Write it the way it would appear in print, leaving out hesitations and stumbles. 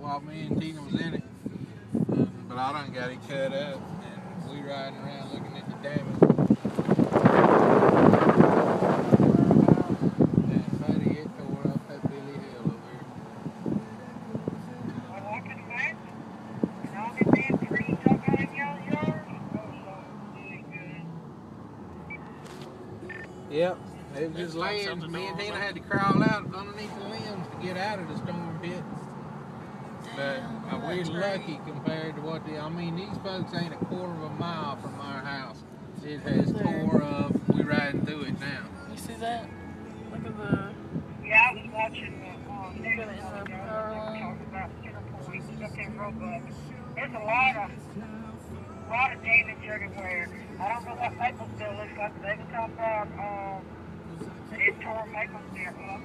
while me and Tina was in it. But I done got it cut up, and we riding around looking at the damage. And buddy, it tore up that Billy Hill over here. Well, I can imagine. And all the damn trees I got in y'all's yard, really good. Yep. It was just laying. Me and Tina had to crawl out underneath the limbs to get out of the storm pit. But we're lucky compared to what I mean, these folks ain't a quarter of a mile from our house. It has tore up. We're riding through it now. You see that? Look at the... Yeah, I was watching the Look at it in the power line. talking about center points up in Roebuck. There's a lot of damage everywhere. I don't know what Maplesville looks like, but they were talking about it tore Maplesville up.